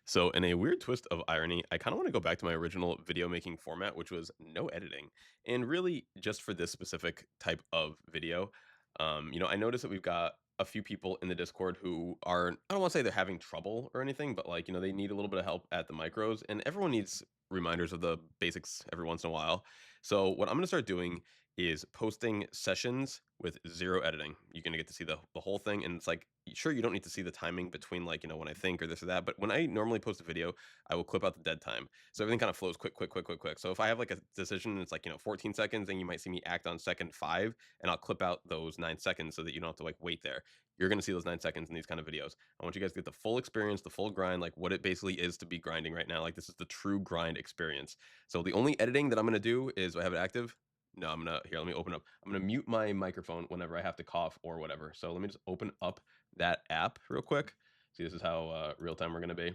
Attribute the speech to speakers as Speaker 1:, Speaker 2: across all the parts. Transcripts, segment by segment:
Speaker 1: So, in a weird twist of irony, I kind of want to go back to my original video making format, which was no editing. And really, just for this specific type of video, I noticed that we've got a few people in the Discord who are, I don't want to say they're having trouble or anything, but like, they need a little bit of help at the micros, and everyone needs reminders of the basics every once in a while. So, what I'm going to start doing is posting sessions with zero editing. You're going to get to see the whole thing. And it's like, sure, you don't need to see the timing between like, when I think or this or that. But when I normally post a video, I will clip out the dead time. So everything kind of flows quick, quick, quick, quick, quick. So if I have like a decision and it's like, 14 seconds, then you might see me act on second 5 and I'll clip out those 9 seconds so that you don't have to like wait there. You're going to see those 9 seconds in these kind of videos. I want you guys to get the full experience, the full grind, like what it basically is to be grinding right now. Like this is the true grind experience. So the only editing that I'm going to do is I have it active. No, let me open up. I'm gonna mute my microphone whenever I have to cough or whatever. So let me just open up that app real quick. See, this is how real time we're gonna be.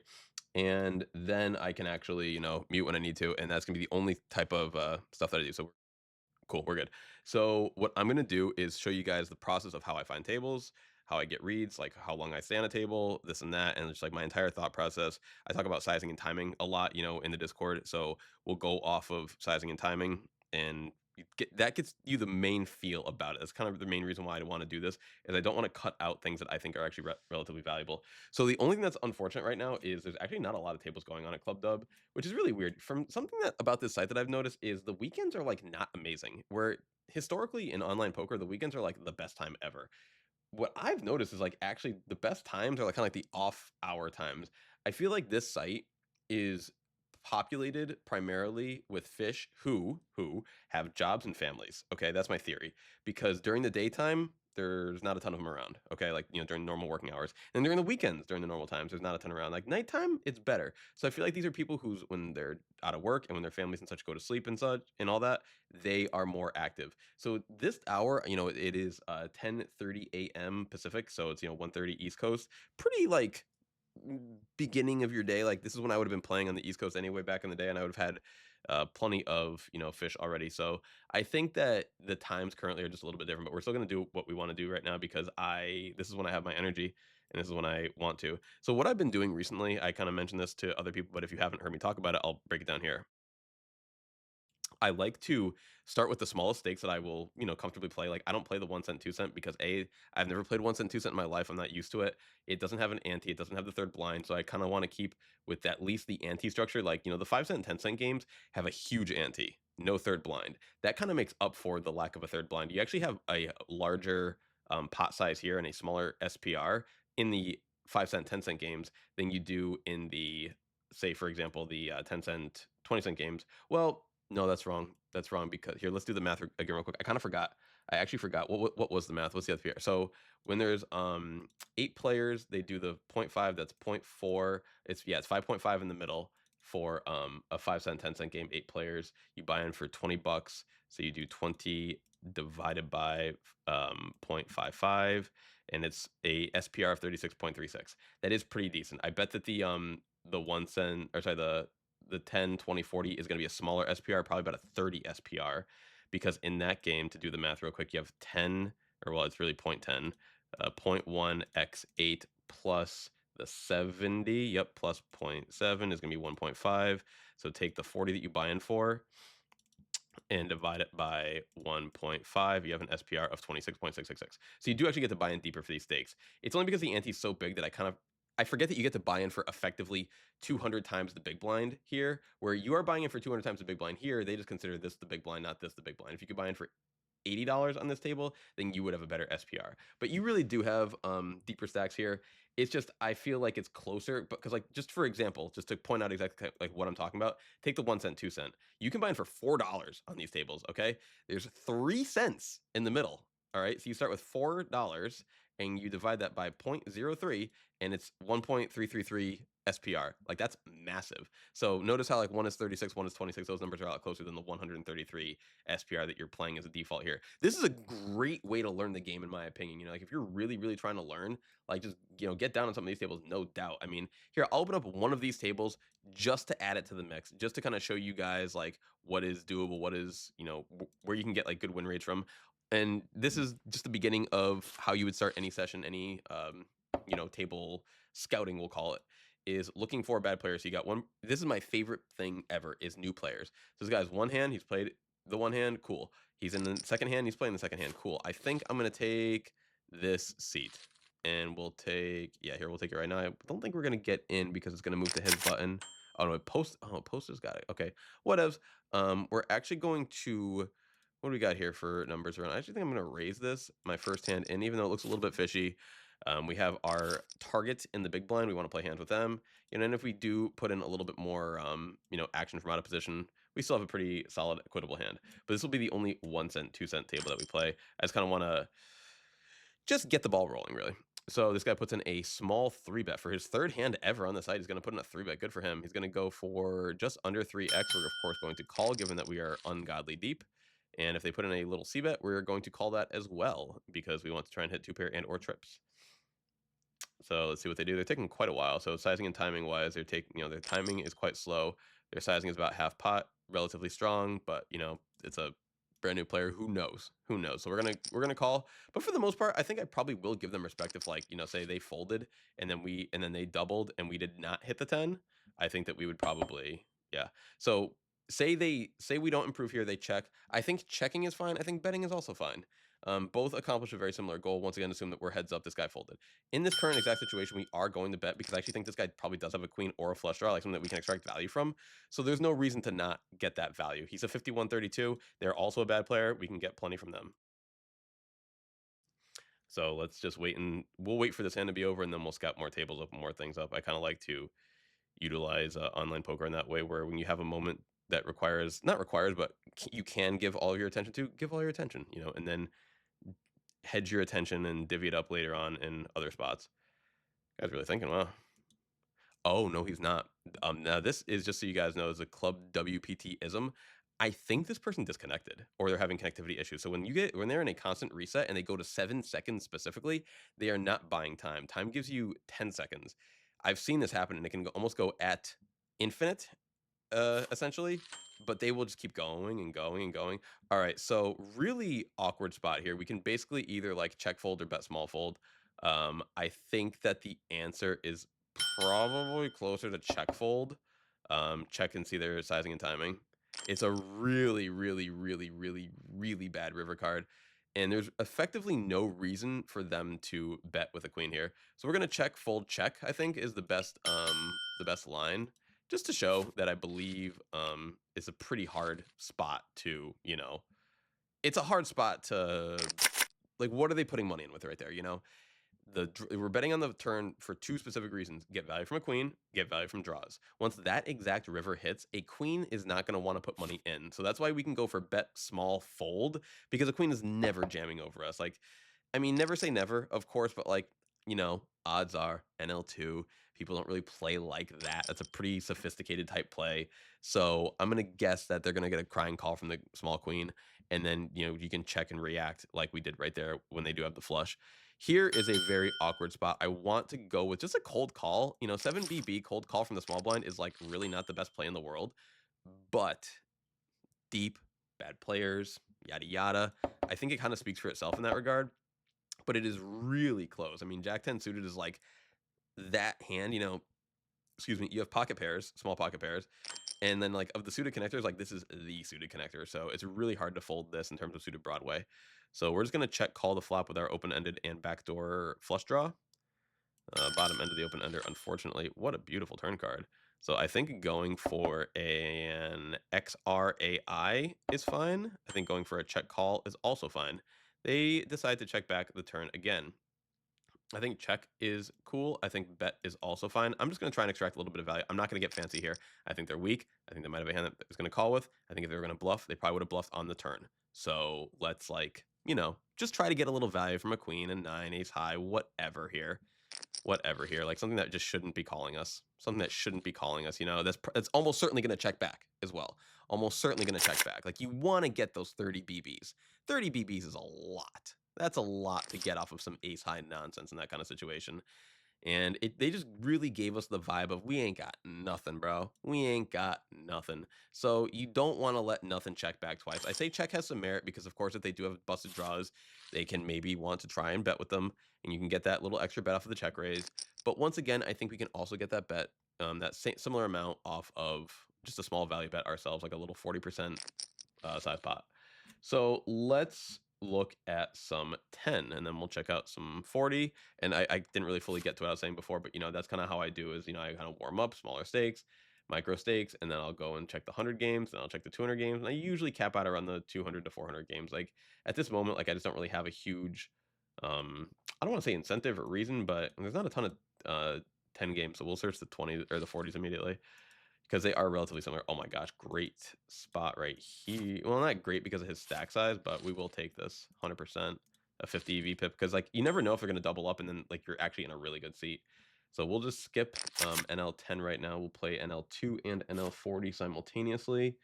Speaker 1: And then I can actually, mute when I need to. And that's gonna be the only type of stuff that I do. So cool, we're good. So what I'm gonna do is show you guys the process of how I find tables, how I get reads, like how long I stay on a table, this and that, and just like my entire thought process. I talk about sizing and timing a lot, in the Discord. So we'll go off of sizing and timing and that gets you the main feel about it. That's kind of the main reason why I want to do this is I don't want to cut out things that I think are actually relatively valuable. So the only thing that's unfortunate right now is there's actually not a lot of tables going on at Club Dub, which is really weird. From something that about this site that I've noticed is the weekends are like not amazing. Where historically in online poker, the weekends are like the best time ever. What I've noticed is like actually the best times are like kind of like the off hour times. I feel like this site is populated primarily with fish who have jobs and families. Okay, that's my theory. Because during the daytime, there's not a ton of them around. Okay, like during normal working hours, and during the weekends, during the normal times, there's not a ton around. Like nighttime, it's better. So I feel like these are people who's when they're out of work and when their families and such go to sleep and such and all that, they are more active. So this hour, it is 10:30 a.m. Pacific, so it's 1:30 East Coast. Pretty like beginning of your day. Like this is when I would have been playing on the East Coast anyway back in the day, and I would have had plenty of fish already. So I think that the times currently are just a little bit different, but we're still going to do what we want to do right now because I this is when I have my energy and this is when I want to. So what I've been doing recently, I kind of mentioned this to other people, but if you haven't heard me talk about it, I'll break it down here. I like to start with the smallest stakes that I will, comfortably play. Like I don't play the 1 cent, 2 cent because I've never played 1 cent, 2 cent in my life. I'm not used to it. It doesn't have an ante. It doesn't have the third blind. So I kind of want to keep with at least the ante structure. Like, the 5 cent and 10 cent games have a huge ante, no third blind. That kind of makes up for the lack of a third blind. You actually have a larger pot size here and a smaller SPR in the 5 cent, 10 cent games than you do in the, say, for example, the 10 cent, 20 cent games. Well, no, that's wrong. That's wrong because here, let's do the math again real quick. I kind of forgot. I actually forgot what was the math. What's the SPR? So when there's 8 players, they do the point 0.5. That's point 0.4. It's 5.5 in the middle for a 5 cent 10 cent game. 8 players. You buy in for $20. So you do 20 divided by 0.55, and it's a SPR of 36.36. That is pretty decent. I bet that the 1 cent or sorry the 10, 20, 40 is going to be a smaller SPR, probably about a 30 SPR, because in that game, to do the math real quick, you have 10, or well, it's really point 0.10, point 0.1 x 8 plus the 70, yep, plus 0.7 is going to be 1.5. So take the 40 that you buy in for and divide it by 1.5, you have an SPR of 26.666. So you do actually get to buy in deeper for these stakes. It's only because the ante is so big that I forget that you get to buy in for effectively 200 times the big blind here, where you are buying in for 200 times the big blind here. They just consider this the big blind, not this the big blind. If you could buy in for $80 on this table, then you would have a better SPR. But you really do have deeper stacks here. It's just I feel like it's closer, because like just for example, just to point out exactly like what I'm talking about, take the 1 cent, 2 cent. You can buy in for $4 on these tables. Okay, there's 3 cents in the middle. All right, so you start with $4 and you divide that by 0.03, and it's 1.333 SPR. Like that's massive. So notice how like one is 36, one is 26. Those numbers are a lot closer than the 133 SPR that you're playing as a default here. This is a great way to learn the game, in my opinion. Like if you're really, really trying to learn, like just get down on some of these tables, no doubt. I mean, here I'll open up one of these tables just to add it to the mix, just to kind of show you guys like what is doable, what is where you can get like good win rates from. And this is just the beginning of how you would start any session, any table scouting, we'll call it. is looking for bad players. So you got one. This is my favorite thing ever is new players. So this guy's one hand. He's played the one hand. Cool. He's in the second hand. He's playing the second hand. Cool. I think I'm gonna take this seat, and we'll take here. We'll take it right now. I don't think we're gonna get in because it's gonna move to his button. Oh no, post. Oh, post has got it. Okay, whatevs. We're actually going to. What do we got here for numbers around? I actually think I'm going to raise this, my first hand in, even though it looks a little bit fishy. We have our target in the big blind. We want to play hands with them. And then if we do put in a little bit more, action from out of position, we still have a pretty solid equitable hand. But this will be the only 1 cent, 2 cent table that we play. I just kind of want to just get the ball rolling, really. So this guy puts in a small 3-bet for his third hand ever on the site. He's going to put in a 3-bet. Good for him. He's going to go for just under 3x. We're, of course, going to call, given that we are ungodly deep. And if they put in a little c-bet, we're going to call that as well, because we want to try and hit 2-pair and or trips. So let's see what they do. They're taking quite a while. So sizing and timing wise, they're taking, their timing is quite slow. Their sizing is about half pot, relatively strong, but it's a brand new player. Who knows? Who knows? So we're gonna call. But for the most part, I think I probably will give them respect if, like, say they folded and then they doubled and we did not hit the 10. I think that we would probably, yeah. So say we don't improve here, they check. I think checking is fine. I think betting is also fine. Both accomplish a very similar goal. Once again, assume that we're heads up. This guy folded. In this current exact situation, we are going to bet because I actually think this guy probably does have a queen or a flush draw, like something that we can extract value from. So there's no reason to not get that value. He's a 51-32. They're also a bad player. We can get plenty from them. So let's just wait, and we'll wait for this hand to be over, and then we'll scout more tables, open more things up. I kind of like to utilize online poker in that way, where when you have a moment that not requires, but you can give all your attention to, give all your attention, and then hedge your attention and divvy it up later on in other spots. Guys really thinking, wow. Oh, no, he's not. Now this is, just so you guys know, is a ClubWPT ism. I think this person disconnected, or they're having connectivity issues. So when they're in a constant reset and they go to 7 seconds specifically, they are not buying time. Time gives you 10 seconds. I've seen this happen, and it can almost go at infinite, essentially, but they will just keep going and going and going. All right, so really awkward spot here. We can basically either like check fold or bet small fold. I think that the answer is probably closer to check fold. Check and see their sizing and timing. It's a really, really, really, really, really bad river card, and there's effectively no reason for them to bet with a queen here. So we're gonna check, fold, check, I think is the best line, just to show that I believe it's a pretty hard spot to, it's a hard spot to, like, what are they putting money in with right there, we're betting on the turn for 2 specific reasons: get value from a queen, get value from draws. Once that exact river hits, a queen is not going to want to put money in. So that's why we can go for bet small fold, because a queen is never jamming over us. Like, I mean, never say never, of course, but like, odds are NL2, people don't really play like that. That's a pretty sophisticated type play. So I'm going to guess that they're going to get a crying call from the small queen. And then, you can check and react like we did right there when they do have the flush. Here is a very awkward spot. I want to go with just a cold call. 7BB cold call from the small blind is like really not the best play in the world, but deep, bad players, yada yada. I think it kind of speaks for itself in that regard, but it is really close. I mean, Jack 10 suited is like that hand, excuse me, you have pocket pairs, small pocket pairs, and then like of the suited connectors, like this is the suited connector. So it's really hard to fold this in terms of suited Broadway. So we're just going to check call the flop with our open-ended and backdoor flush draw. Bottom end of the open-ender, unfortunately. What a beautiful turn card. So I think going for an XRAI is fine. I think going for a check call is also fine. They decide to check back the turn again. I think check is cool. I think bet is also fine. I'm just going to try and extract a little bit of value. I'm not going to get fancy here. I think they're weak. I think they might have a hand that was going to call with. I think if they were going to bluff, they probably would have bluffed on the turn. So let's, like, just try to get a little value from a queen and 9, ace high, whatever here. Whatever here. Like something that just shouldn't be calling us. Something that shouldn't be calling us, that's almost certainly going to check back as well. Almost certainly going to check back. Like, you want to get those 30 BBs. 30 BBs is a lot. That's a lot to get off of some ace high nonsense in that kind of situation. And they just really gave us the vibe of, we ain't got nothing, bro. We ain't got nothing. So you don't want to let nothing check back twice. I say check has some merit because, of course, if they do have busted draws, they can maybe want to try and bet with them, and you can get that little extra bet off of the check raise. But once again, I think we can also get that bet, that similar amount off of just a small value bet ourselves, like a little 40% size pot. So let's look at some 10, and then we'll check out some 40. And I didn't really fully get to what I was saying before, but that's kind of how I do is, I kind of warm up smaller stakes, micro stakes, and then I'll go and check the 100 games, and I'll check the 200 games. And I usually cap out around the 200 to 400 games. Like at this moment, like I just don't really have a huge, I don't want to say incentive or reason, but there's not a ton of 10 games. So we'll search the 20 or the 40s immediately, because they are relatively similar. Oh my gosh, great spot right here. Well, not great because of his stack size, but we will take this 100%, a 50 EV pip, because like you never know if they're going to double up and then like you're actually in a really good seat. So we'll just skip NL10 right now. We'll play NL2 and NL40 simultaneously.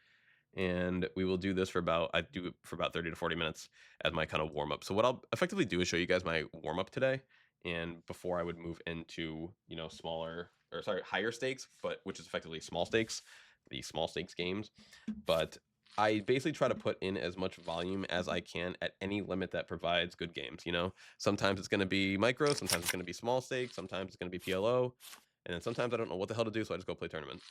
Speaker 1: And we will do this for about, I do it for about 30 to 40 minutes as my kind of warm up. So what I'll effectively do is show you guys my warm up today. And before I would move into, smaller, or sorry, higher stakes, but which is effectively small stakes, the small stakes games. But I basically try to put in as much volume as I can at any limit that provides good games. Sometimes it's going to be micro, sometimes it's going to be small stakes, sometimes it's going to be PLO. And then sometimes I don't know what the hell to do, so I just go play tournament.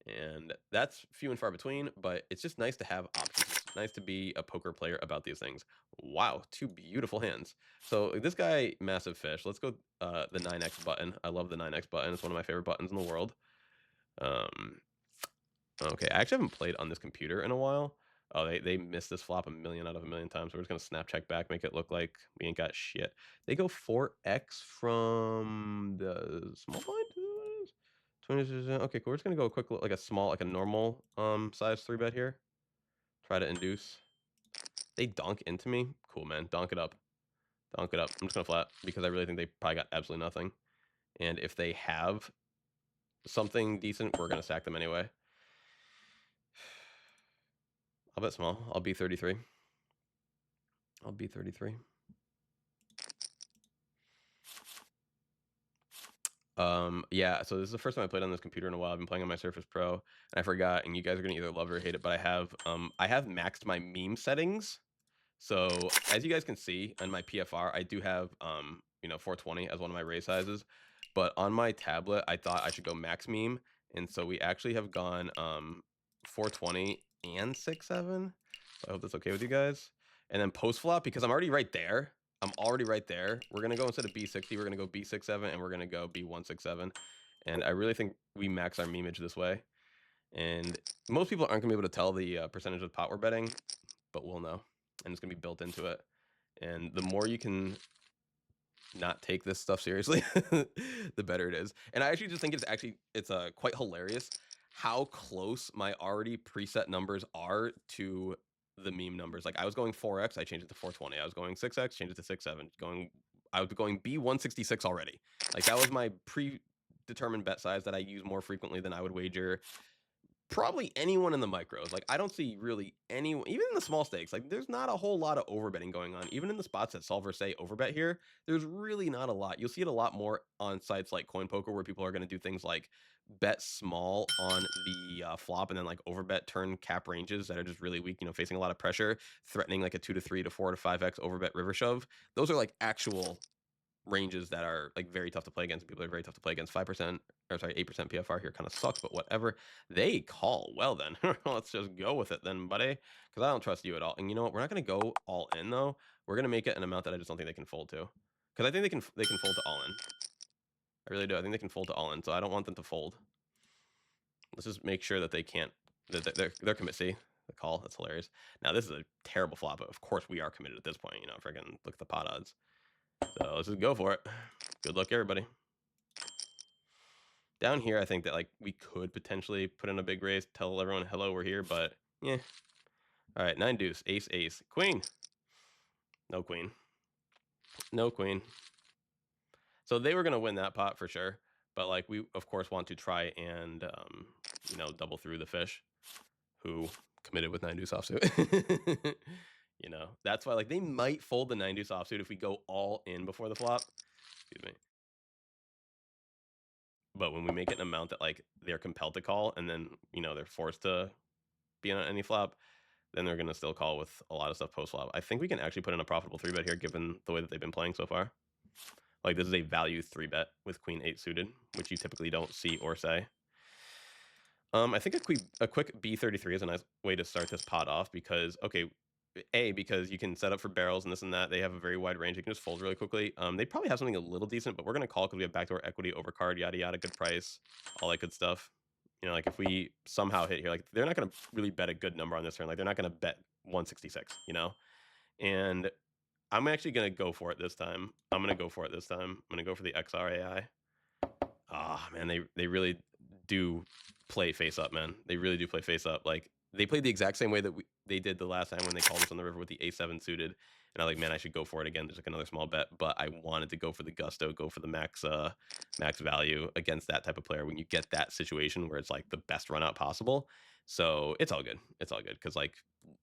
Speaker 1: And that's few and far between, but it's just nice to have options. It's nice to be a poker player about these things. Wow, two beautiful hands. So this guy, massive fish. Let's go the 9x button. I love the 9x button. It's one of my favorite buttons in the world. Okay, I actually haven't played on this computer in a while. Oh, they missed this flop a million out of a million times. So we're just going to snap check back, make it look like we ain't got shit. They go 4x from the small blind? 20, okay, cool. We're just gonna go a quick, like a small, like a normal size 3-bet here. Try to induce. They donk into me. Cool, man. Donk it up. Donk it up. I'm just gonna flat because I really think they probably got absolutely nothing. And if they have something decent, we're gonna sack them anyway. I'll bet small. I'll be 33. I'll be 33. Yeah, so this is the first time I played on this computer in a while. I've been playing on my Surface Pro, and I forgot, and you guys are gonna either love it or hate it, but I have maxed my meme settings. So as you guys can see on my PFR, I do have 420 as one of my raise sizes, but on my tablet I thought I should go max meme, and so we actually have gone 420 and 6.7. So I hope that's okay with you guys. And then post flop, because I'm already right there. I'm already right there. We're gonna go, instead of B60, we're gonna go B67, and we're gonna go B167. And I really think we max our memeage this way. And most people aren't gonna be able to tell the percentage of pot we're betting, but we'll know, and it's gonna be built into it. And the more you can not take this stuff seriously, the better it is. And I actually just think it's quite hilarious how close my already preset numbers are to the meme numbers. Like I was going 4x, I changed it to 420. I was going 6x, changed it to 6.7. I was going B166 already. Like that was my predetermined bet size that I use more frequently than I would wager probably anyone in the micros. Like I don't see really anyone, even in the small stakes. Like there's not a whole lot of overbetting going on. Even in the spots that solvers say overbet here, there's really not a lot. You'll see it a lot more on sites like Coin Poker, where people are going to do things like bet small on the flop and then like overbet turn cap ranges that are just really weak. Facing a lot of pressure, threatening like a 2 to 3 to 4 to 5x overbet river shove. Those are like actual ranges that are like very tough to play against, and people are very tough to play against. 5%, or sorry, 8% PFR here kind of sucks, but whatever. They call. Well then, let's just go with it then, buddy, because I don't trust you at all. And you know what, we're not going to go all in though. We're going to make it an amount that I just don't think they can fold to, because I think they can fold to all in. I really do. I think they can fold to all in, so I don't want them to fold. Let's just make sure that they can't, that they're commit. See the call? That's hilarious. Now this is a terrible flop, but of course we are committed at this point. Freaking look at the pot odds. So let's just go for it. Good luck, everybody. Down here, I think that like we could potentially put in a big raise, tell everyone hello, we're here, but yeah. All right, 9 deuce, ace, ace, queen. No queen. No queen. So they were gonna win that pot for sure, but like we of course want to try and double through the fish, who committed with 9 deuce offsuit. That's why like they might fold the 9 deuce offsuit if we go all in before the flop. Excuse me. But when we make it an amount that like they're compelled to call, and then they're forced to be on any flop, then they're gonna still call with a lot of stuff post flop. I think we can actually put in a profitable 3-bet here, given the way that they've been playing so far. Like this is a value 3-bet with Queen 8 suited, which you typically don't see or say. I think a quick B33 is a nice way to start this pot off because, okay, because you can set up for barrels and this and that. They have a very wide range. You can just fold really quickly. They probably have something a little decent, but we're going to call because we have backdoor equity, overcard, yada, yada, good price, all that good stuff. Like if we somehow hit here, like they're not going to really bet a good number on this turn. Like they're not going to bet 166, And I'm actually going to go for it this time. I'm going to go for the XRAI. Ah, man, they really do play face up, man. They really do play face up. Like they played the exact same way that they did the last time when they called us on the river with the A7 suited. And I'm like, man, I should go for it again. There's like another small bet, but I wanted to go for the gusto, go for the max value against that type of player when you get that situation where it's like the best run out possible. So it's all good. It's all good because like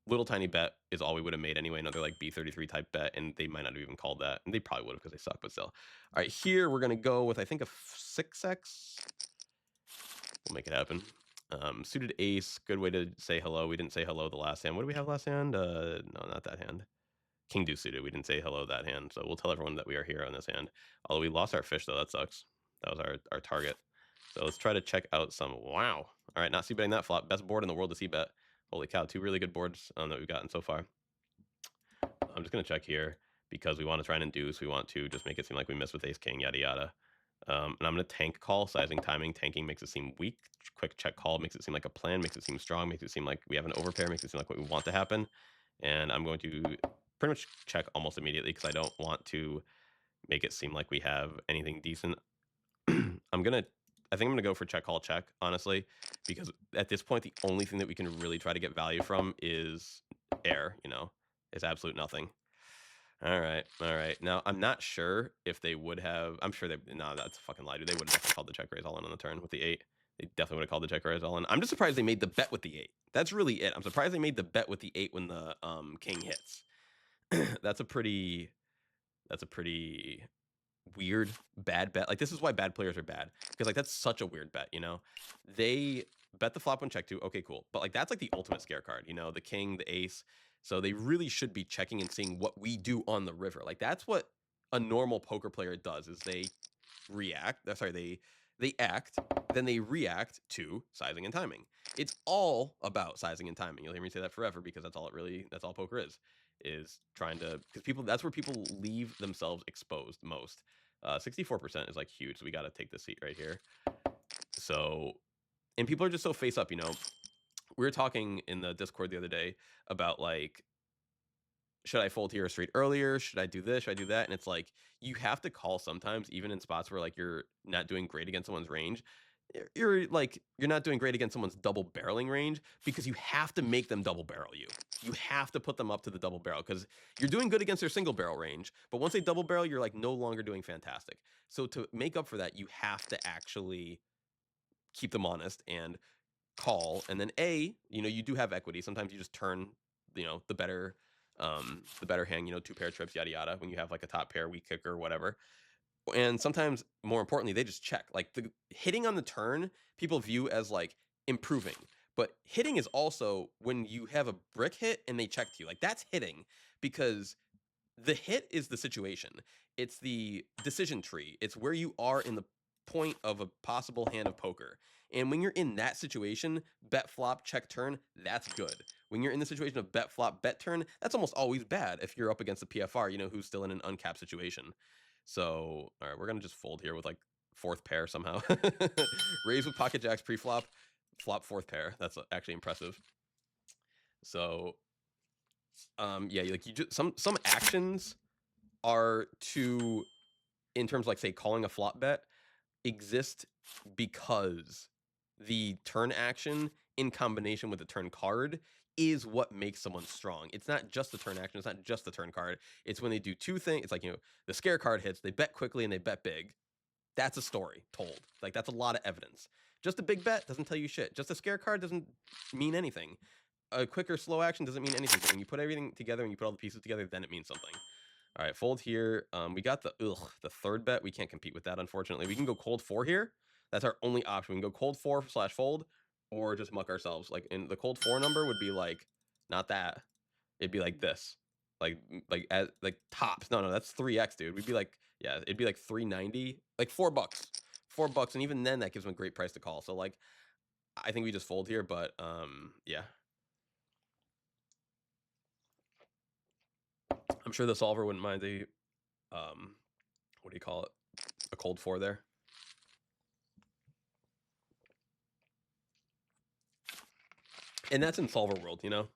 Speaker 1: little tiny bet is all we would have made anyway. Another like B33 type bet, and they might not have even called that, and they probably would have because they suck. But still, all right. Here we're gonna go with I think a 6x. We'll make it happen. Suited ace, good way to say hello. We didn't say hello the last hand. What do we have last hand? No, not that hand. King deuce suited. We didn't say hello that hand, so we'll tell everyone that we are here on this hand. Although we lost our fish though, that sucks. That was our target. So let's try to check out some. Wow. All right, not c-betting that flop. Best board in the world to c-bet. Holy cow, 2 really good boards that we've gotten so far. I'm just gonna check here because we want to try and induce. We want to just make it seem like we missed with ace king, yada yada. And I'm going to tank call, sizing, timing. Tanking makes it seem weak. Quick check call makes it seem like a plan, makes it seem strong, makes it seem like we have an overpair, makes it seem like what we want to happen. And I'm going to pretty much check almost immediately because I don't want to make it seem like we have anything decent. I think I'm going to go for check, call, check, honestly, because at this point, the only thing that we can really try to get value from is air, is absolute nothing. All right. Now, I'm not sure if they would have. I'm sure they. No, that's a fucking lie, dude. They would have definitely called the check raise all in on the turn with the 8. They definitely would have called the check raise all in. I'm just surprised they made the bet with the 8. That's really it. I'm surprised they made the bet with the 8 when the king hits. That's a pretty weird bad bet. Like this is why bad players are bad because like that's such a weird bet. They bet the flop when check 2. Okay, cool. But like that's like the ultimate scare card. The king, the ace. So they really should be checking and seeing what we do on the river. Like that's what a normal poker player does is they react. They act, then they react to sizing and timing. It's all about sizing and timing. You'll hear me say that forever because that's all poker is trying to, because that's where people leave themselves exposed most. 64% is like huge. So we got to take the seat right here. So, and people are just so face up, we were talking in the Discord the other day about like, should I fold here or straight earlier? Should I do this? Should I do that? And it's like, you have to call sometimes, even in spots where like you're not doing great against someone's range. You're not doing great against someone's double barreling range because you have to make them double barrel you. You have to put them up to the double barrel because you're doing good against their single barrel range. But once they double barrel, you're like no longer doing fantastic. So to make up for that, you have to actually keep them honest and call. And then you do have equity. Sometimes you just turn, the better hand, 2 pair trips, yada yada, when you have like a top pair, weak kicker, whatever. And sometimes, more importantly, they just check. Like the hitting on the turn, people view as like improving. But hitting is also when you have a brick hit and they check to you. Like that's hitting because the hit is the situation. It's the decision tree. It's where you are in the point of a possible hand of poker. And when you're in that situation, bet flop, check turn, that's good. When you're in the situation of bet flop, bet turn, that's almost always bad if you're up against the PFR, who's still in an uncapped situation. So, all right, we're going to just fold here with like 4th pair somehow. Raise with pocket jacks pre-flop, flop 4th pair. That's actually impressive. So, yeah, like you just some actions are to, in terms of like say calling a flop bet, exist because the turn action in combination with the turn card is what makes someone strong. It's not just the turn action. It's not just the turn card. It's when they do 2 things. It's like, the scare card hits, they bet quickly and they bet big. That's a story told. Like that's a lot of evidence. Just a big bet doesn't tell you shit. Just a scare card doesn't mean anything. A quick or slow action doesn't mean anything. But when you put everything together and you put all the pieces together, then it means something. All right, fold here. We got the 3rd bet. We can't compete with that, unfortunately. We can go cold 4 here. That's our only option. We can go cold 4/fold or just muck ourselves. Like, and the cold 4 number would be like not that. It'd be like this. Like as like tops. No, that's 3x, dude. We'd be like, yeah, it'd be like 390, like $4. $4, and even then that gives them a great price to call. So like I think we just fold here, but yeah. I'm sure the solver wouldn't mind a what do you call it? A cold 4 there. And that's in solver world, you know?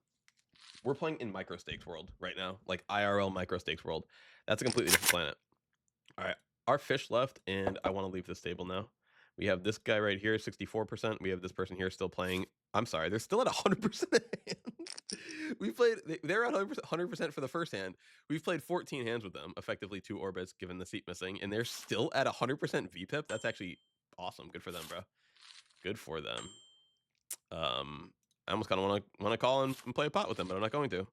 Speaker 1: We're playing in micro stakes world right now, like IRL micro stakes world. That's a completely different planet. All right, our fish left, and I want to leave this table now. We have this guy right here, 64%. We have this person here still playing. I'm sorry, they're still at 100% hand. We played, they're at 100% for the first hand. We've played 14 hands with them, effectively 2 orbits, given the seat missing, and they're still at 100% VPIP. That's actually awesome. Good for them, bro. Good for them. I almost kind of want to call and play a pot with them, but I'm not going to.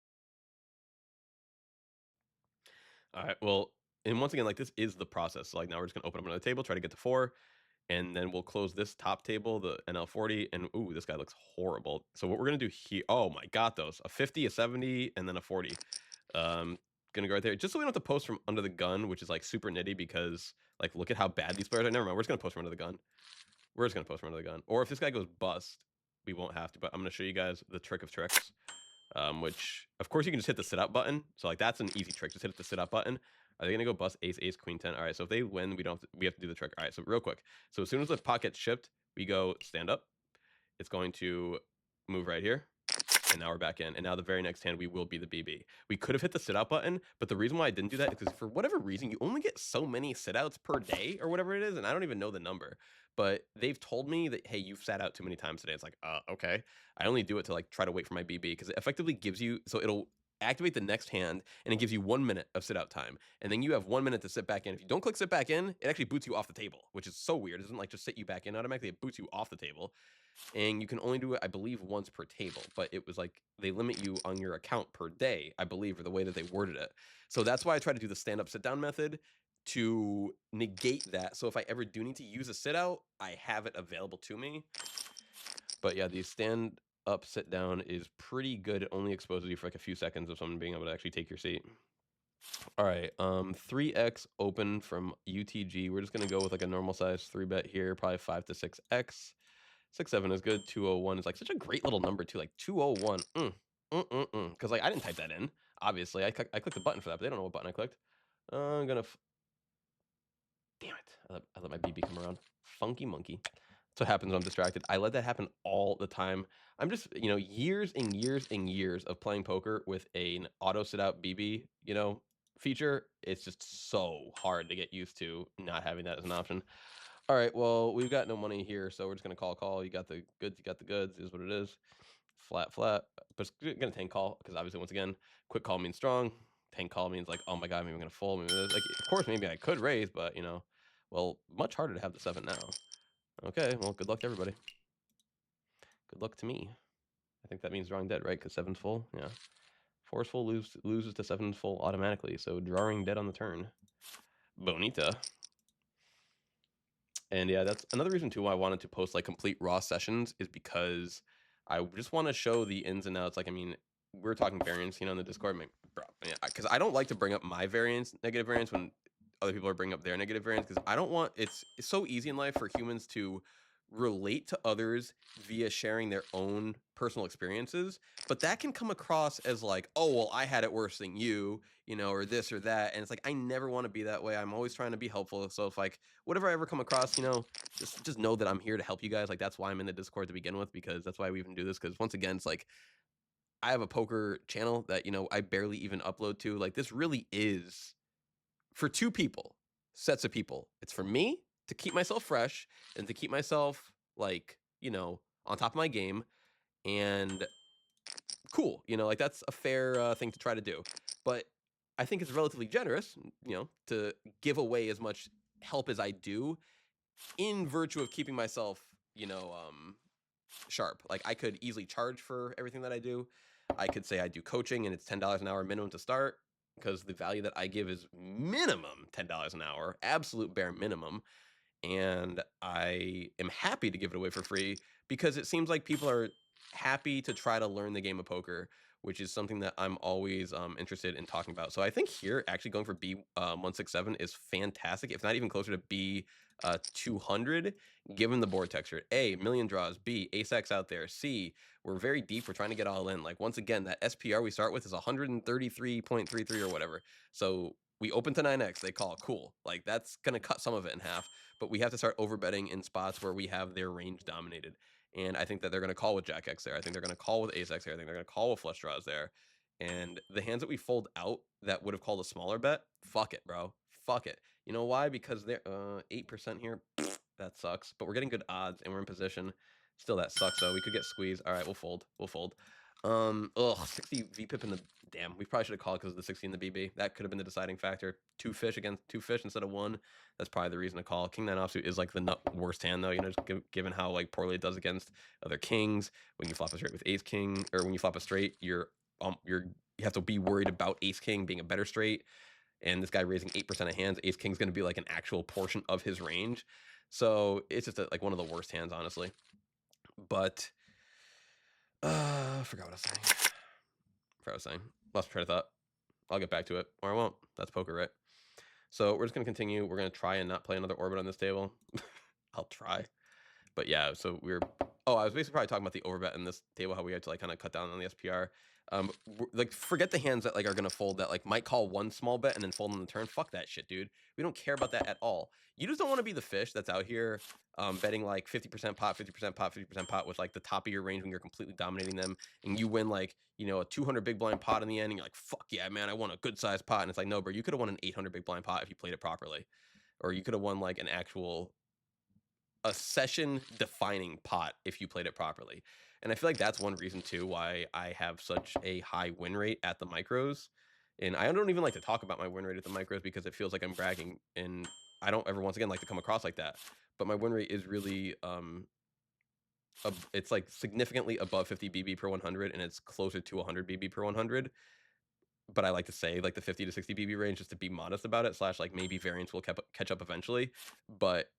Speaker 1: All right, well, and once again, like this is the process. So like now we're just gonna open up another table, try to get to 4, and then we'll close this top table, the NL40, and ooh, this guy looks horrible. So what we're gonna do here, oh my god, those, a 50, a 70, and then a 40. Gonna go right there, just so we don't have to post from under the gun, which is like super nitty because like look at how bad these players are. Never mind, we're just gonna post from under the gun. We're just gonna post from under the gun. Or if this guy goes bust, we won't have to, but I'm gonna show you guys the trick of tricks. Which of course you can just hit the sit up button. So like that's an easy trick. Just hit the sit up button. Are they gonna go bust ace, ace, queen 10? All right, so if they win, we have to do the trick. All right, so real quick. So as soon as the pot gets shipped, we go stand up. It's going to move right here. And now we're back in. And now the very next hand, we will be the BB. We could have hit the sit out button, but the reason why I didn't do that is because for whatever reason, you only get so many sit outs per day or whatever it is. And I don't even know the number, but they've told me that, hey, you've sat out too many times today. It's like, okay. I only do it to like try to wait for my BB because it effectively gives you, so it'll activate the next hand and it gives you 1 minute of sit out time. And then you have 1 minute to sit back in. If you don't click sit back in, it actually boots you off the table, which is so weird. It doesn't like just sit you back in automatically. It boots you off the table. And you can only do it, I believe, once per table. But it was like they limit you on your account per day, I believe, or the way that they worded it. So that's why I try to do the stand up, sit down method to negate that. So if I ever do need to use a sit out, I have it available to me. But yeah, the stand up, sit down is pretty good. It only exposes you for like a few seconds of someone being able to actually take your seat. All right, 3x open from UTG. We're just gonna go with like a normal size 3-bet here, probably 5 to 6x. 6-7 is good. 201 is like such a great little number too. Like 201. Because like I didn't type that in. Obviously, I clicked the button for that, but they don't know what button I clicked. I'm gonna. Damn it! I let my BB come around. Funky monkey. That's what happens when I'm distracted. I let that happen all the time. I'm just, years and years and years of playing poker with an auto sit out BB, feature. It's just so hard to get used to not having that as an option. All right, well, we've got no money here, so we're just going to call. You got the goods, is what it is. Flat, but it's going to tank call, because obviously, once again, quick call means strong. Tank call means like, oh my god, maybe I'm going to fold. Maybe like, of course, maybe I could raise, but, well, much harder to have the 7 now. Okay, well, good luck to everybody. Good luck to me. I think that means drawing dead, right? Because 7's full, yeah. 4's full loses to 7's full automatically, so drawing dead on the turn. Bonita. And yeah, that's another reason too why I wanted to post like complete raw sessions is because I just want to show the ins and outs. Like, I mean, we're talking variance, in the Discord, bro, because I don't like to bring up my variance, negative variance when other people are bringing up their negative variance because I don't want it's so easy in life for humans to relate to others via sharing their own personal experiences, but that can come across as like, oh well, I had it worse than you, or this or that, and it's like I never want to be that way. I'm always trying to be helpful. So if like whatever I ever come across, just know that I'm here to help you guys. Like that's why I'm in the Discord to begin with, because that's why we even do this. Because once again, it's like I have a poker channel that I barely even upload to. Like this really is for two people, sets of people. It's for me to keep myself fresh and to keep myself like, on top of my game and cool, like that's a fair thing to try to do. But I think it's relatively generous, to give away as much help as I do in virtue of keeping myself, sharp. Like I could easily charge for everything that I do. I could say I do coaching and it's $10 an hour minimum to start, because the value that I give is minimum $10 an hour, absolute bare minimum. and I am happy to give it away for free because it seems like people are happy to try to learn the game of poker, which is something that I'm always interested in talking about. So I think here actually going for B 167 is fantastic, if not even closer to B 200, given the board texture. A, million draws. B, ace X out there. C, we're very deep. We're trying to get all in. Like, once again, that SPR we start with is 133.33 or whatever. So we open to 9x, they call. Cool. Like, that's going to cut some of it in half, but we have to start overbetting in spots where we have their range dominated. And I think that they're going to call with Jack X there. I think they're going to call with Ace X there. I think they're going to call with flush draws there. And the hands that we fold out that would have called a smaller bet, fuck it, bro. Fuck it. You know why? Because they're 8% here. That sucks. But we're getting good odds and we're in position. Still, that sucks though. We could get squeezed. All right, we'll fold. We'll fold. 60 VPIP in the damn. We probably should have called because of the 60 in the BB. That could have been the deciding factor. Two fish against two fish instead of one. That's probably the reason to call. King 9 offsuit is like the worst hand though. You know, just given how like poorly it does against other kings. When you flop a straight with ace king, or when you flop a straight, you have to be worried about ace king being a better straight. And this guy raising 8% of hands, ace king's going to be like an actual portion of his range. So it's just like one of the worst hands, honestly. But I forgot what I was saying. Lost my train of thought. I'll get back to it, or I won't. That's poker, right? So we're just going to continue. We're going to try and not play another orbit on this table. I'll try. But yeah, so I was basically probably talking about the overbet in this table, how we had to like kind of cut down on the SPR. Like, forget the hands that like are gonna fold, that like might call one small bet and then fold on the turn. Fuck that shit, dude. We don't care about that at all. You just don't want to be the fish that's out here betting like 50% pot, 50% pot, 50% pot with like the top of your range when you're completely dominating them, and you win like, you know, a 200 big blind pot in the end, and you're like, fuck yeah, man, I won a good sized pot. And it's like, no, bro, you could have won an 800 big blind pot if you played it properly, or you could have won like a session defining pot if you played it properly. And I feel like that's one reason too why I have such a high win rate at the micros. And I don't even like to talk about my win rate at the micros because it feels like I'm bragging, and I don't ever once again like to come across like that. But my win rate is really it's like significantly above 50 BB per 100, and it's closer to 100 BB per 100. But I like to say like the 50 to 60 BB range just to be modest about it, slash like maybe variance will catch up eventually. But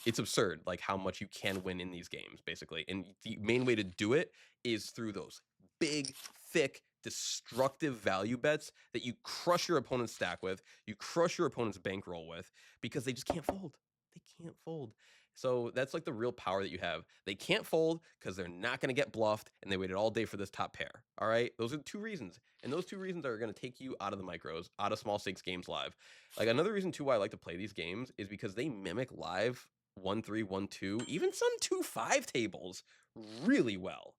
Speaker 1: it's absurd like how much you can win in these games, basically. And the main way to do it is through those big, thick, destructive value bets that you crush your opponent's stack with, you crush your opponent's bankroll with, because they just can't fold. They can't fold. So that's like the real power that you have. They can't fold because they're not going to get bluffed, and they waited all day for this top pair. All right, those are the two reasons, and those two reasons are going to take you out of the micros, out of small stakes games live. Like, another reason too why I like to play these games is because they mimic live 1-3, 1-2, even some 2-5 tables really well.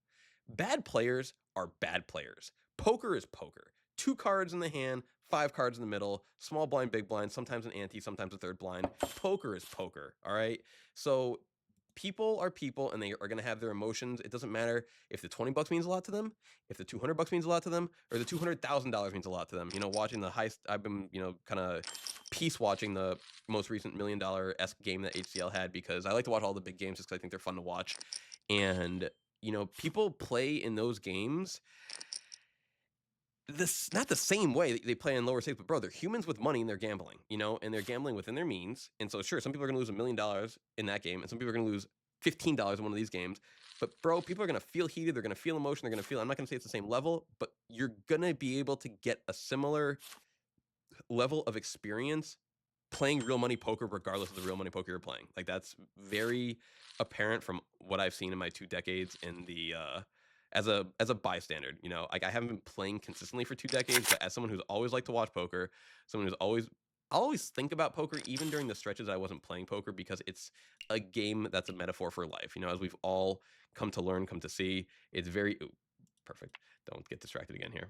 Speaker 1: Bad players are bad players. Poker is poker. 2 cards in the hand, 5 cards in the middle, small blind, big blind, sometimes an ante, sometimes a third blind. Poker is poker, all right? So people are people, and they are going to have their emotions. It doesn't matter if the 20 bucks means a lot to them, if the 200 bucks means a lot to them, or the $200,000 means a lot to them. You know, watching the heist, I've been, you know, kind of piece watching the most recent $1 million-esque game that HCL had, because I like to watch all the big games just because I think they're fun to watch. And, you know, people play in those games this not the same way they play in lower stakes, but bro, they're humans with money and they're gambling, you know, and they're gambling within their means. And so sure, some people are gonna lose $1 million in that game, and some people are gonna lose $15 in one of these games. But bro, people are gonna feel heated, they're gonna feel emotion, they're gonna feel, I'm not gonna say it's the same level, but you're gonna be able to get a similar level of experience playing real money poker regardless of the real money poker you're playing. Like, that's very apparent from what I've seen in my 2 decades in the as a bystander. You know, like, I haven't been playing consistently for 2 decades, but as someone who's always liked to watch poker, someone who's I always think about poker even during the stretches I wasn't playing poker, because it's a game that's a metaphor for life. You know, as we've all come to learn, come to see, it's very perfect. Don't get distracted again here.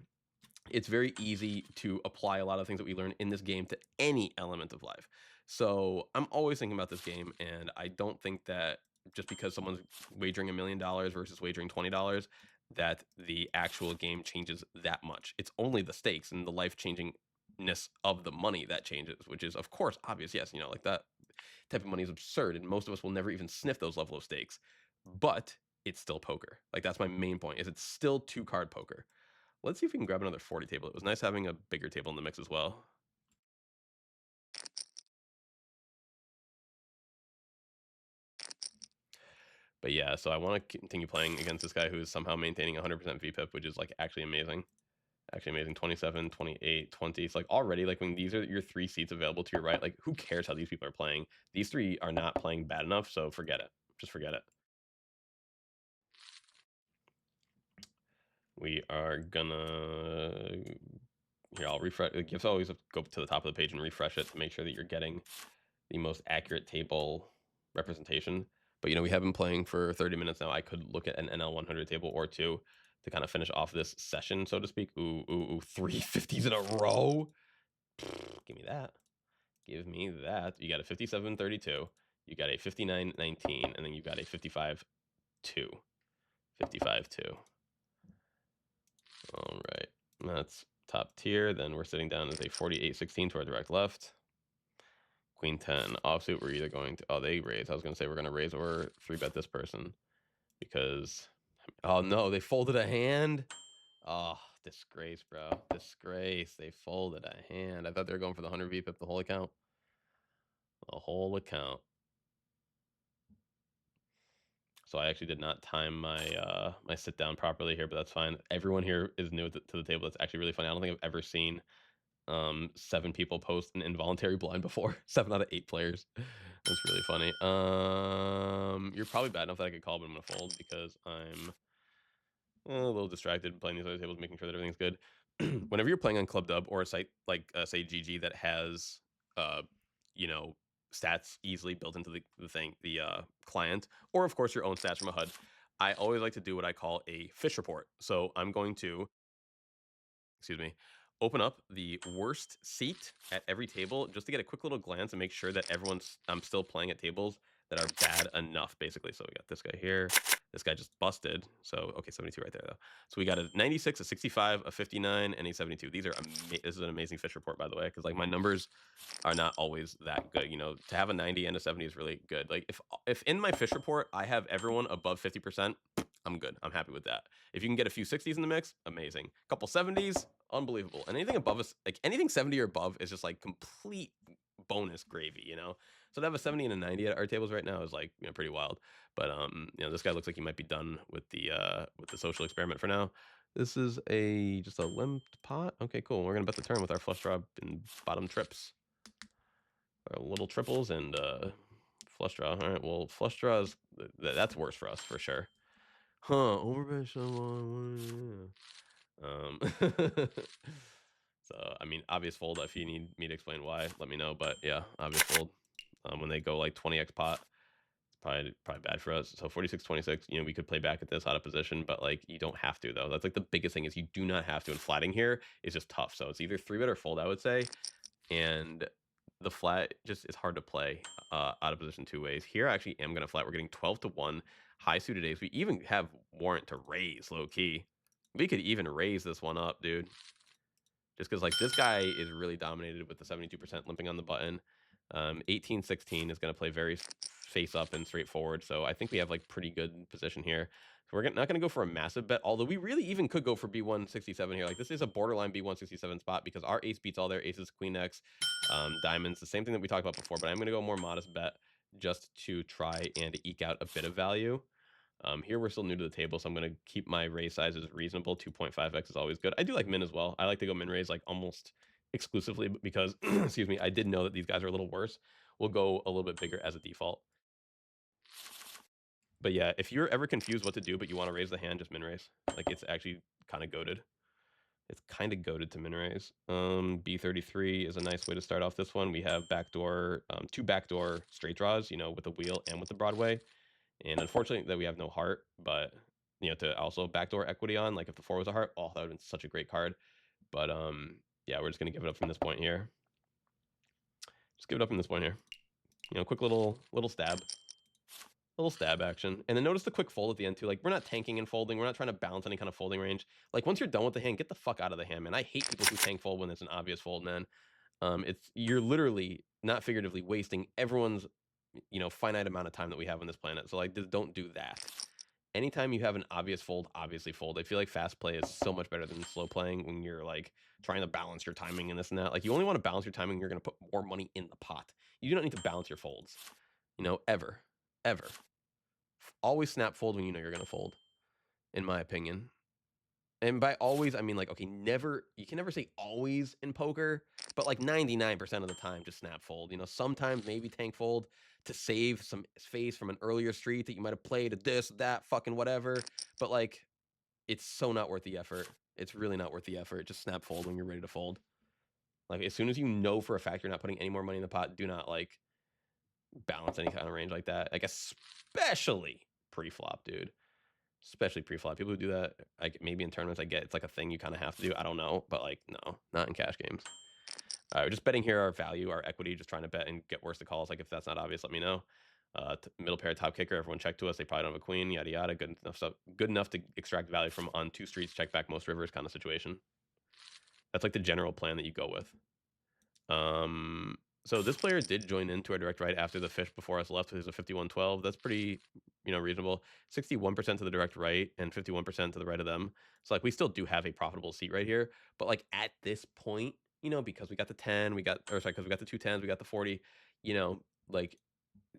Speaker 1: It's very easy to apply a lot of things that we learn in this game to any element of life. So I'm always thinking about this game, and I don't think that just because someone's wagering $1 million versus wagering $20, that the actual game changes that much. It's only the stakes and the life-changingness of the money that changes, which is, of course, obvious. Yes, you know, like, that type of money is absurd, and most of us will never even sniff those level of stakes. But it's still poker. Like, that's my main point, is it's still 2-card poker. Let's see if we can grab another 40 table. It was nice having a bigger table in the mix as well. But yeah, so I want to continue playing against this guy who is somehow maintaining 100% VPIP, which is like actually amazing. Actually amazing. 27, 28, 20. It's like already like when these are your 3 seats available to your right, like who cares how these people are playing? These 3 are not playing bad enough, so forget it. Just forget it. We are gonna here, I'll refresh. You have to always go to the top of the page and refresh it to make sure that you're getting the most accurate table representation. But we have been playing for 30 minutes now. I could look at an NL100 table or two to kind of finish off this session, so to speak. Ooh, 3 50s in a row. Give me that. Give me that. You got a 57-32. You got a 59-19, and then you got a 55-2. 55-2. All right. That's top tier. Then we're sitting down as a 48-16 to our direct left. Queen 10 offsuit. We're either going to, oh, they raise. I was going to say we're going to raise or 3-bet this person because, oh no, they folded a hand. Oh, disgrace, bro. Disgrace. They folded a hand. I thought they were going for the 100 VPIP, the whole account. The whole account. So I actually did not time my my sit down properly here, but that's fine. Everyone here is new to the table. That's actually really funny. I don't think I've ever seen 7 people post an involuntary blind before. 7 out of 8 players. That's really funny. You're probably bad enough that I could call, but I'm gonna fold because I'm a little distracted playing these other tables, making sure that everything's good. Whenever you're playing on Club Dub or a site like say GG that has you know stats easily built into the client, or of course your own stats from a HUD, I always like to do what I call a fish report. So I'm going to, excuse me, open up the worst seat at every table just to get a quick little glance and make sure that I'm still playing at tables that are bad enough, basically. So we got this guy here. This guy just busted. So, okay, 72 right there, though. So we got a 96, a 65, a 59, and a 72. These are this is an amazing fish report, by the way, because like my numbers are not always that good. To have a 90 and a 70 is really good. Like if in my fish report I have everyone above 50%, I'm good. I'm happy with that. If you can get a few 60s in the mix, amazing. A couple 70s, unbelievable. And anything above us, like anything 70 or above, is just like complete bonus gravy. So to have a 70 and a 90 at our tables right now is like pretty wild. But this guy looks like he might be done with the social experiment for now. This is just a limped pot. Okay, cool. We're gonna bet the turn with our flush draw and bottom trips. Our little triples and flush draw. All right, well, flush draws, that's worse for us for sure. Huh, overbet someone. So, I mean, obvious fold. If you need me to explain why, let me know. But yeah, obvious fold. When they go like 20x pot, it's probably bad for us. So 46-26, we could play back at this out of position, but like you don't have to though. That's like the biggest thing is you do not have to. And flatting here is just tough. So it's either 3-bet or fold, I would say. And the flat just is hard to play out of position 2 ways. Here I actually am gonna flat. We're getting 12-1 high suited ace. We even have warrant to raise low key. We could even raise this one up, dude. Just because like this guy is really dominated with the 72% limping on the button. 18-16 is going to play very face up and straightforward. So I think we have like pretty good position here. So we're not going to go for a massive bet, although we really even could go for B167 here. Like this is a borderline B167 spot because our ace beats all their aces, queen X, diamonds, the same thing that we talked about before. But I'm going to go more modest bet just to try and eke out a bit of value. Here we're still new to the table, so I'm going to keep my raise sizes reasonable. 2.5x is always good. I do like min as well. I like to go min raise like almost exclusively because, excuse me, I did know that these guys are a little worse. We'll go a little bit bigger as a default. But yeah, if you're ever confused what to do, but you want to raise the hand, just min raise. Like it's actually kind of goated. It's kind of goated to min raise. B33 is a nice way to start off this one. We have backdoor, 2 backdoor straight draws, with the wheel and with the Broadway. And unfortunately that we have no heart, but to also backdoor equity on, like if the 4 was a heart, oh, that would have been such a great card. But yeah, we're just gonna give it up from this point here. Just give it up from this point here. Quick little stab. Little stab action. And then notice the quick fold at the end too. Like we're not tanking and folding. We're not trying to balance any kind of folding range. Like once you're done with the hand, get the fuck out of the hand, man. I hate people who tank fold when it's an obvious fold, man. You're literally, not figuratively, wasting everyone's finite amount of time that we have on this planet. So like just don't do that. Anytime you have an obvious fold, obviously fold. I feel like fast play is so much better than slow playing when you're like trying to balance your timing and this and that. Like you only want to balance your timing when you're going to put more money in the pot. You do not need to balance your folds, ever. Always snap fold when you know you're gonna fold, in my opinion. And by always, I mean, like, okay, never you can never say always in poker, but, like, 99% of the time, just snap fold, you know? Sometimes maybe tank fold to save some face from an earlier street that you might have played, a this, that, fucking whatever, but, like, it's so not worth the effort. It's really not worth the effort. Just snap fold when you're ready to fold. Like, as soon as you know for a fact you're not putting any more money in the pot, do not, like, balance any kind of range like that. Like, especially pre-flop, dude. Especially pre-flop. People who do that, like, maybe in tournaments, I get it's like a thing you kind of have to do. I don't know, but, like, no, not in cash games. All right, we're just betting here our value, our equity, just trying to bet and get worse to calls. Like, if that's not obvious, let me know. Middle pair, top kicker. Everyone check to us. They probably don't have a queen. Yada yada. Good enough. So good enough to extract value from on 2 streets. Check back most rivers kind of situation. That's like the general plan that you go with. So this player did join into our direct right after the fish before us left. There's a 51-12. That's pretty, reasonable. 61% to the direct right and 51% to the right of them. So like we still do have a profitable seat right here. But like at this point, because we got the 10, because we got the 2 10s, we got the 40, like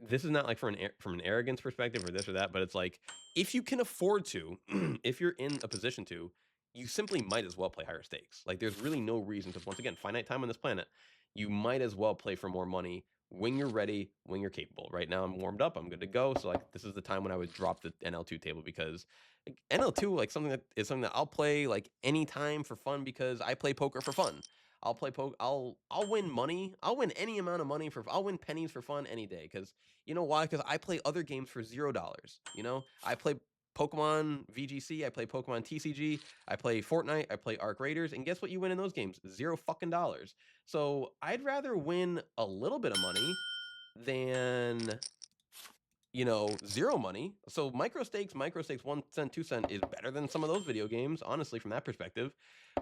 Speaker 1: this is not like from an arrogance perspective or this or that, but it's like if you can afford to, if you're in a position to, you simply might as well play higher stakes. Like there's really no reason to, once again, finite time on this planet, you might as well play for more money when you're ready, when you're capable. Right now I'm warmed up, I'm good to go. So like this is the time when I would drop the NL2 table because like, NL2 like something that I'll play like anytime for fun because I play poker for fun. I'll play poker. I'll win money. I'll win any amount of money I'll win pennies for fun any day. Because you know why? Because I play other games for $0. I play Pokemon VGC. I play Pokemon TCG. I play Fortnite. I play Arc Raiders. And guess what? You win in those games? $0 fucking dollars. So I'd rather win a little bit of money than zero money. So micro stakes, 1 cent, 2 cent is better than some of those video games, honestly, from that perspective.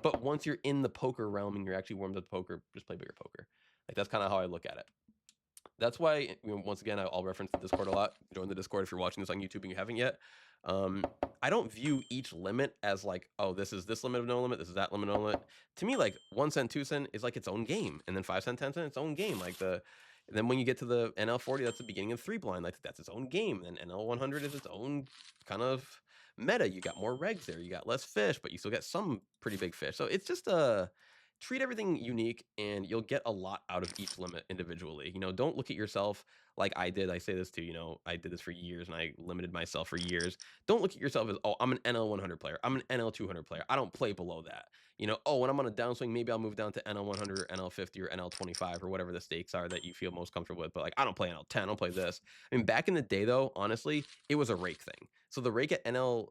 Speaker 1: But once you're in the poker realm and you're actually warmed up to poker, just play bigger poker. Like that's kind of how I look at it. That's why, once again, I'll reference the Discord a lot. Join the Discord if you're watching this on YouTube and you haven't yet. I don't view each limit as like, oh, this is this limit of no limit, this is that limit of no limit. To me, like 1 cent, 2 cent is like its own game, and then 5 cent, 10 cent, its own game. And then when you get to the NL40, that's the beginning of 3 blind. Like that's its own game. And NL100 is its own kind of meta. You got more regs there, you got less fish, but you still get some pretty big fish. So it's just treat everything unique and you'll get a lot out of each limit individually. Don't look at yourself like I did. I say this too, I did this for years and I limited myself for years. Don't look at yourself as, oh, I'm an NL 100 player. I'm an NL 200 player. I don't play below that. Oh, when I'm on a downswing, maybe I'll move down to NL 100 or NL 50 or NL 25 or whatever the stakes are that you feel most comfortable with. But like, I don't play NL 10. I don't play this. I mean, back in the day though, honestly, it was a rake thing. So the rake at NL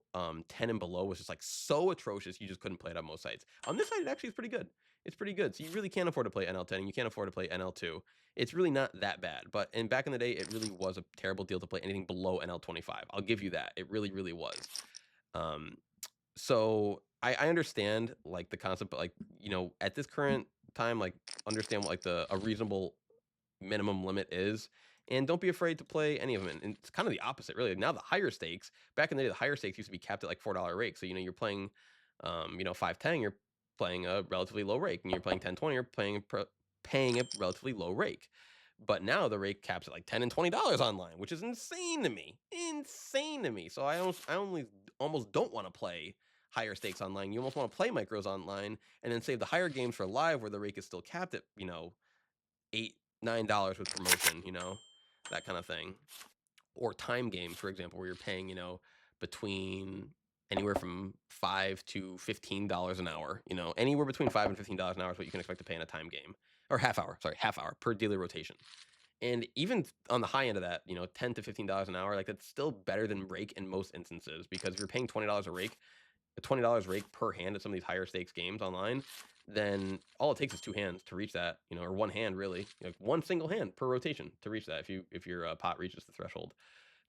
Speaker 1: 10 and below was just like so atrocious. You just couldn't play it on most sites. On this side, it actually is pretty good. It's pretty good. So you really can't afford to play NL10 and you can't afford to play NL2. It's really not that bad. But back in the day, it really was a terrible deal to play anything below NL25. I'll give you that. It really, really was. So I understand like the concept, but like, at this current time, like understand what like a reasonable minimum limit is. And don't be afraid to play any of them. And it's kind of the opposite, really. Now the higher stakes, back in the day, the higher stakes used to be capped at like $4 rake. So, you're playing, 5-10, you're playing a relatively low rake, and you're playing 10-20, you're paying a relatively low rake. But now the rake caps at like $10 and $20 online, which is insane to me. So I almost don't want to play higher stakes online. You almost want to play micros online and then save the higher games for live where the rake is still capped at, $8-9 with promotion, that kind of thing. Or time games, for example, where you're paying, between anywhere from $5 to $15 an hour. Anywhere between $5 and $15 an hour is what you can expect to pay in a time game. Or half hour per daily rotation. And even on the high end of that, $10 to $15 an hour, like that's still better than rake in most instances, because if you're paying $20 a rake, $20 rake per hand at some of these higher stakes games online, then all it takes is 2 hands to reach that, or 1 hand really, like 1 single hand per rotation to reach that if your pot reaches the threshold.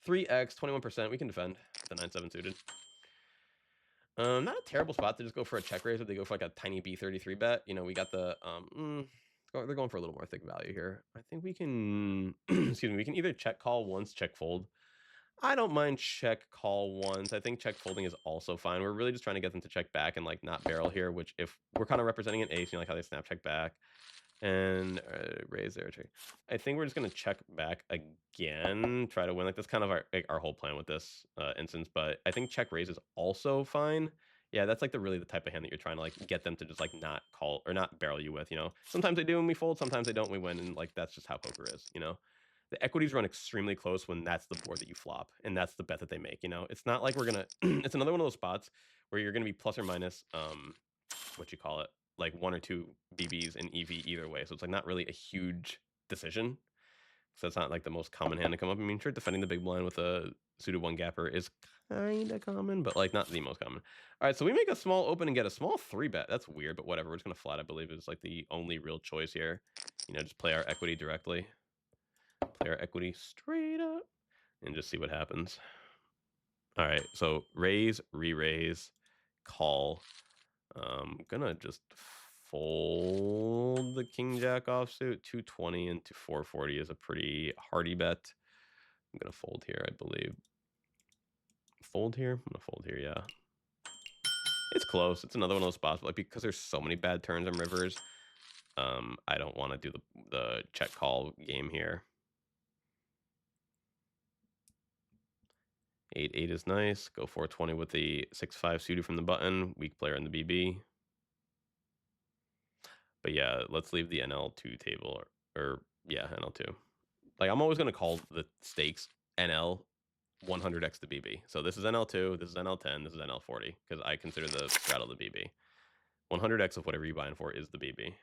Speaker 1: 3x, 21%, we can defend the 9-7 suited. Not a terrible spot to just go for a check raise if they go for like a tiny B33 bet. We got the they're going for a little more thick value here. I think we can excuse me, we can either check call once, check fold. I don't mind check call once. I think check folding is also fine. We're really just trying to get them to check back and like not barrel here, which if we're kind of representing an ace, like how they snap check back. And raise there. I think we're just gonna check back again, try to win. Like that's kind of our whole plan with this instance. But I think check raise is also fine. Yeah, that's like really the type of hand that you're trying to like get them to just like not call or not barrel you with. You know, sometimes they do and we fold, sometimes they don't. And we win, and like that's just how poker is. You know, the equities run extremely close when that's the board that you flop, and that's the bet that they make. You know, it's not like we're gonna. It's another one of those spots where you're gonna be plus or minus what you call it, like 1 or 2 BBs in EV either way. So it's like not really a huge decision. So it's not like the most common hand to come up. I mean, sure, defending the big blind with a suited one gapper is kind of common, but like not the most common. All right, so we make a small open and get a small 3-bet. That's weird, but whatever. We're just gonna flat. I believe is like the only real choice here. You know, just play our equity directly, play our equity straight up, and just see what happens. All right, so raise, re-raise, call. Gonna just fold the king jack offsuit. 220 into 440 is a pretty hearty bet. I'm gonna fold here, I believe. Fold here? I'm gonna fold here, yeah. It's close. It's another one of those spots, but like because there's so many bad turns and rivers, I don't want to do the check call game here. 8-8 is nice. Go 420 with the 6-5 suited from the button. Weak player in the BB. But yeah, let's leave the NL2 table or yeah, NL2. Like I'm always going to call the stakes NL 100x the BB. So this is NL2, this is NL10, this is NL40 because I consider the straddle the BB. 100x of whatever you buy in for is the BB.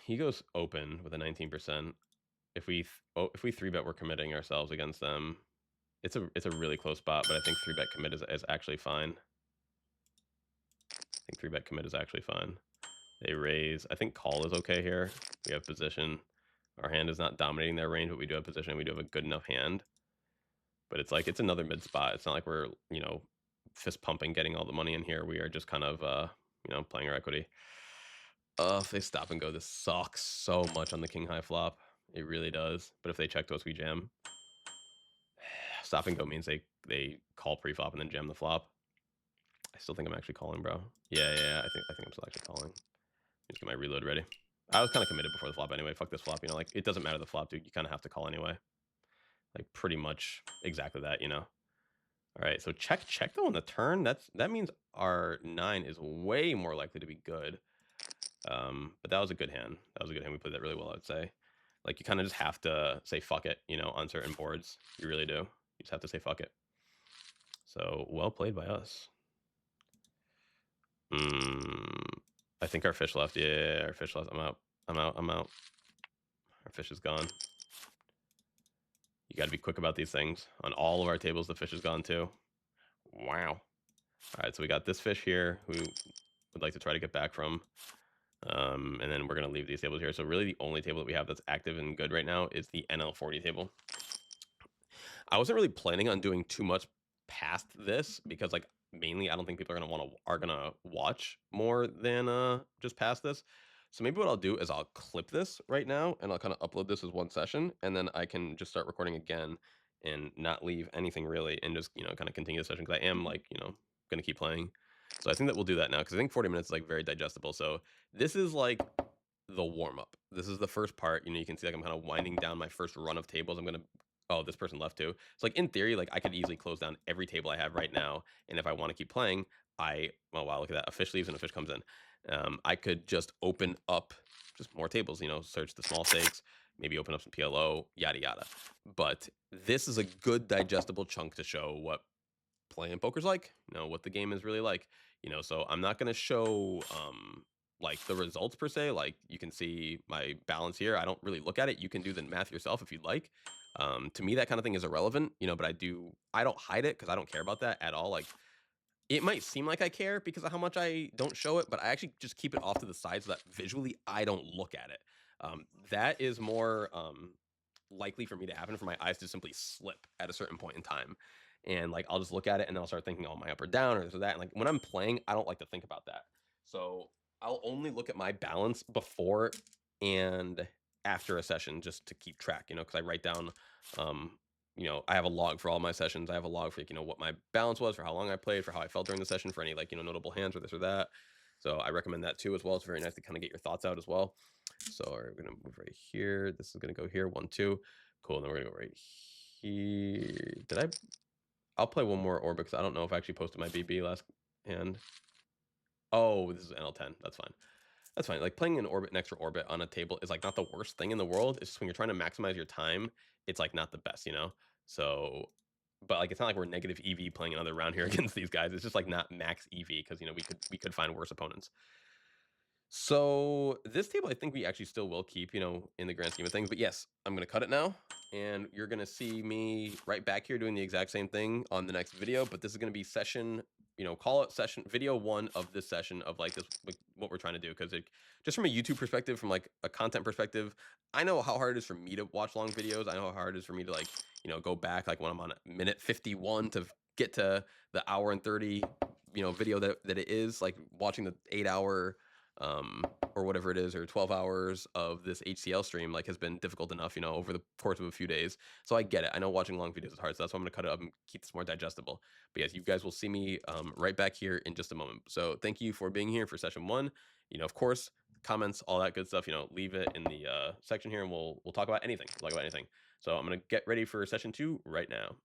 Speaker 1: He goes open with a 19%. If we 3-bet, we're committing ourselves against them. It's a really close spot, but I think 3-bet commit is actually fine. I think 3-bet commit is actually fine. They raise. I think call is okay here. We have position. Our hand is not dominating their range, but we do have position. We do have a good enough hand. But it's like, it's another mid spot. It's not like we're, you know, fist pumping, getting all the money in here. We are just kind of, you know, playing our equity. If they stop and go, this sucks so much on the king high flop. It really does. But if they check to us, we jam. Stop and go means they call pre-flop and then jam the flop. I still think I'm actually calling, bro. Yeah. I think I'm still actually calling. Just get my reload ready. I was kind of committed before the flop anyway. Fuck this flop, you know, like it doesn't matter the flop, dude. You kind of have to call anyway. Like pretty much exactly that, you know. All right, so check though on the turn. That means our 9 is way more likely to be good. But that was a good hand. That was a good hand. We played that really well, I'd say. Like you kind of just have to say fuck it, you know, on certain boards. You really do. You just have to say fuck it. So well played by us. I think our fish left. Yeah, our fish left. I'm out. Our fish is gone. You got to be quick about these things. On all of our tables, the fish is gone too. Wow. All right, so we got this fish here who would like to try to get back from. And then we're going to leave these tables here. So really the only table that we have that's active and good right now is the NL40 table. I wasn't really planning on doing too much past this because like mainly I don't think people are gonna watch more than just past this. So maybe what I'll do is I'll clip this right now and I'll kind of upload this as one session and then I can just start recording again and not leave anything really and just, you know, kind of continue the session because I am like, you know, gonna keep playing. So I think that we'll do that now because I think 40 minutes is like very digestible. So this is like the warm up. This is the first part. You know, you can see like I'm kind of winding down my first run of tables. I'm gonna. Oh, this person left too. So like in theory, like I could easily close down every table I have right now, and if I want to keep playing, oh wow, look at that. A fish leaves and a fish comes in. I could just open up just more tables. You know, search the small stakes, maybe open up some PLO, yada yada. But this is a good digestible chunk to show what playing poker's like, you know, what the game is really like, you know. So I'm not going to show like the results per se. Like you can see my balance here. I don't really look at it. You can do the math yourself if you'd like. To me, that kind of thing is irrelevant, you know, but I don't hide it because I don't care about that at all. Like it might seem like I care because of how much I don't show it, but I actually just keep it off to the side so that visually I don't look at it. That is more likely for me to happen, for my eyes to simply slip at a certain point in time. And like I'll just look at it and I'll start thinking, oh, my up or down or this or that. And like when I'm playing, I don't like to think about that. So I'll only look at my balance before and after a session just to keep track, you know, because I write down, you know, I have a log for all my sessions. I have a log for, you know, what my balance was, for how long I played, for how I felt during the session, for any like, you know, notable hands or this or that. So I recommend that too as well. It's very nice to kind of get your thoughts out as well. So we're gonna move right here. This is gonna go here, 1, 2. Cool. And then we're gonna go right here. I'll play one more orbit because I don't know if I actually posted my BB last hand. Oh, this is NL10. That's fine. That's fine. Like playing an orbit, an extra orbit on a table is like not the worst thing in the world. It's just when you're trying to maximize your time, it's like not the best, you know? So, but like it's not like we're negative EV playing another round here against these guys. It's just like not max EV because you know we could find worse opponents. So this table, I think we actually still will keep, you know, in the grand scheme of things. But yes, I'm going to cut it now. And you're going to see me right back here doing the exact same thing on the next video. But this is going to be session, you know, call it session video 1 of this session of like this, like what we're trying to do. Because just from a YouTube perspective, from like a content perspective, I know how hard it is for me to watch long videos. I know how hard it is for me to like, you know, go back like when I'm on minute 51 to get to the hour and 30, you know, video that it is like watching the 8 hour or whatever it is, or 12 hours of this HCL stream, like has been difficult enough, you know, over the course of a few days. So I get it. I know watching long videos is hard. So that's why I'm going to cut it up and keep this more digestible. But yes, you guys will see me right back here in just a moment. So thank you for being here for session 1. You know, of course, comments, all that good stuff, you know, leave it in the section here and we'll talk about anything, talk about anything. So I'm going to get ready for session 2 right now.